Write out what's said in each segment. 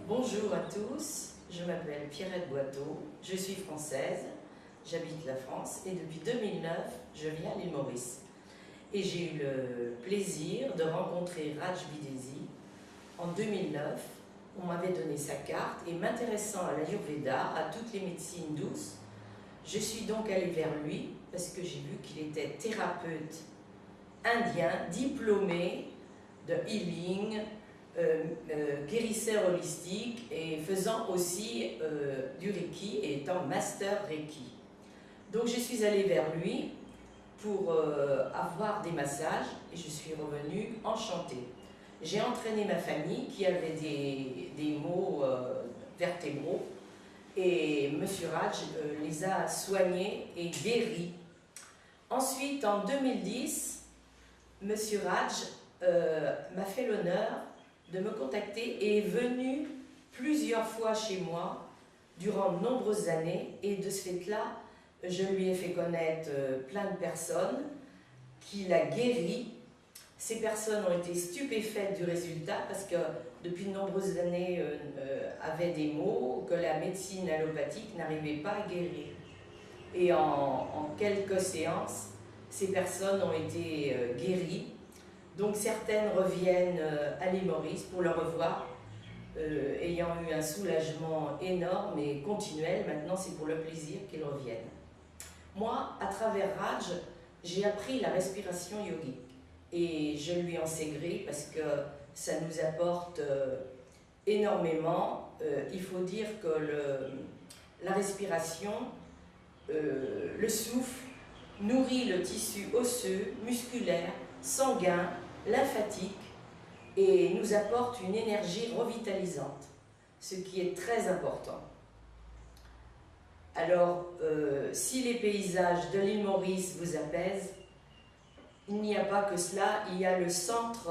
Bonjour à tous, je m'appelle Pierrette Boiteau, je suis française, j'habite la France et depuis 2009 je vis à l'île Maurice. Et j'ai eu le plaisir de rencontrer Raj Bidesi en 2009. On m'avait donné sa carte et m'intéressant à l'Ayurveda, à toutes les médecines douces, je suis donc allée vers lui parce que j'ai vu qu'il était thérapeute indien, diplômé de healing, guérisseur holistique et faisant aussi du Reiki et étant master Reiki. Donc je suis allée vers lui pour avoir des massages et je suis revenue enchantée. J'ai entraîné ma famille qui avait des maux vertébraux et M. Raj les a soignés et guéris. Ensuite, en 2010, M. Raj m'a fait l'honneur de me contacter et est venu plusieurs fois chez moi durant de nombreuses années et de ce fait-là, je lui ai fait connaître plein de personnes qu'il a guéri. Ces personnes ont été stupéfaites du résultat parce que depuis de nombreuses années avaient des maux que la médecine allopathique n'arrivait pas à guérir. Et en quelques séances, ces personnes ont été guéries. Donc certaines reviennent à l'île Maurice pour le revoir, ayant eu un soulagement énorme et continuel. Maintenant, c'est pour le plaisir qu'ils reviennent. Moi, à travers Raj, j'ai appris la respiration yogique et je lui en sais gré parce que ça nous apporte énormément. Il faut dire que la respiration, le souffle, nourrit le tissu osseux, musculaire, sanguin, lymphatique et nous apporte une énergie revitalisante, ce qui est très important. Alors, si les paysages de l'île Maurice vous apaisent, il n'y a pas que cela, il y a le centre,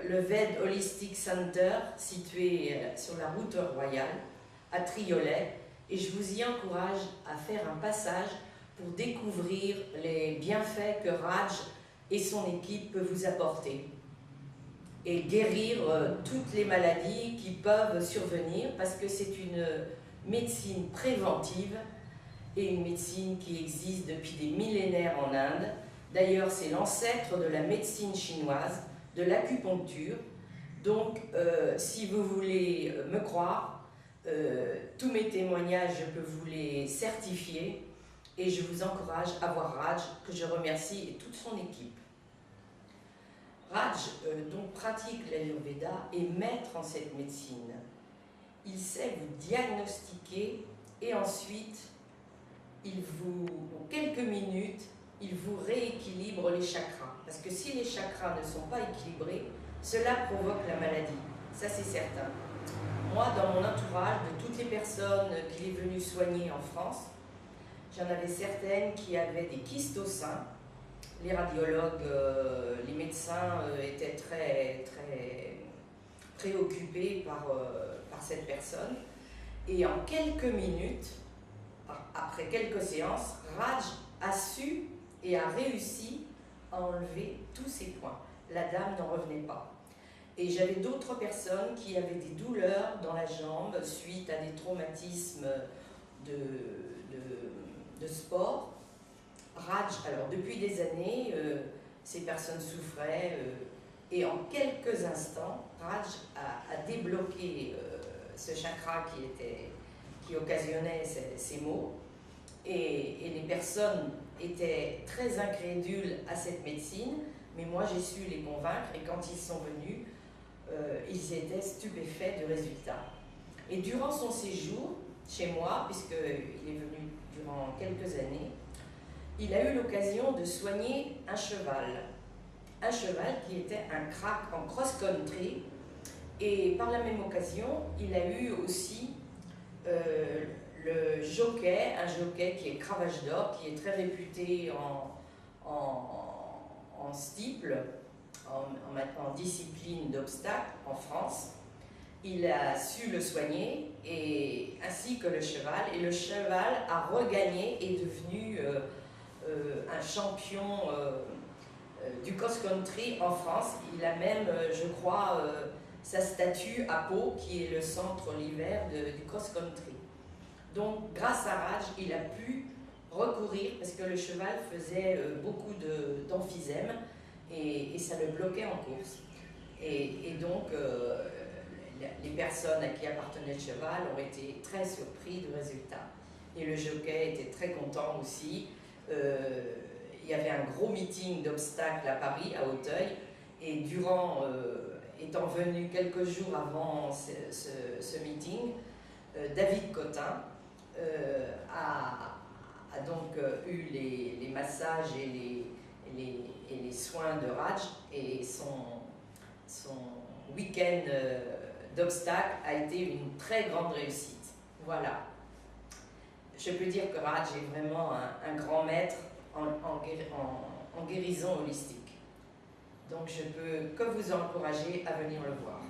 le Ved Holistic Center, situé sur la route royale, à Triolet, et je vous y encourage à faire un passage pour découvrir les bienfaits que Raj et son équipe peuvent vous apporter et guérir toutes les maladies qui peuvent survenir parce que c'est une médecine préventive et une médecine qui existe depuis des millénaires en Inde. D'ailleurs, c'est l'ancêtre de la médecine chinoise, de l'acupuncture. Donc, si vous voulez me croire, tous mes témoignages, je peux vous les certifier et je vous encourage à voir Raj, que je remercie, et toute son équipe. Raj donc pratique l'Ayurveda et maître en cette médecine. Il sait vous diagnostiquer et ensuite, en quelques minutes, il vous rééquilibre les chakras. Parce que si les chakras ne sont pas équilibrés, cela provoque la maladie. Ça, c'est certain. Moi, dans mon entourage, de toutes les personnes qu'il est venu soigner en France, j'en avais certaines qui avaient des kystes au sein. Les radiologues, les médecins étaient très préoccupés par cette personne. Et en quelques minutes, après quelques séances, Raj a su et a réussi à enlever tous ces points. La dame n'en revenait pas. Et j'avais d'autres personnes qui avaient des douleurs dans la jambe suite à des traumatismes fort. Raj, alors depuis des années, ces personnes souffraient et en quelques instants, Raj a débloqué ce chakra qui occasionnait ces maux. Et les personnes étaient très incrédules à cette médecine, mais moi j'ai su les convaincre et quand ils sont venus, ils étaient stupéfaits du résultat. Et durant son séjour chez moi, puisqu'il est venu durant quelques années, il a eu l'occasion de soigner un cheval qui était un crack en cross-country, et par la même occasion, il a eu aussi un jockey qui est Cravache d'Or, qui est très réputé en steeple, en discipline d'obstacles en France. Il a su le soigner, ainsi que le cheval, et le cheval a regagné et est devenu un champion du cross-country en France. Il a même, je crois, sa statue à Pau, qui est le centre l'hiver du cross-country. Donc, grâce à Raj, il a pu recourir, parce que le cheval faisait beaucoup d'emphysème et ça le bloquait en course. Et donc, les personnes à qui appartenait le cheval ont été très surpris du résultat. Et le jockey était très content aussi. Il y avait un gros meeting d'obstacles à Paris, à Auteuil, et étant venu quelques jours avant ce meeting, David Cotin a donc eu les massages et les soins de Raj, et son week-end d'obstacles a été une très grande réussite. Voilà. Je peux dire que Raj est vraiment un grand maître en guérison holistique. Donc je peux que vous encourager à venir le voir.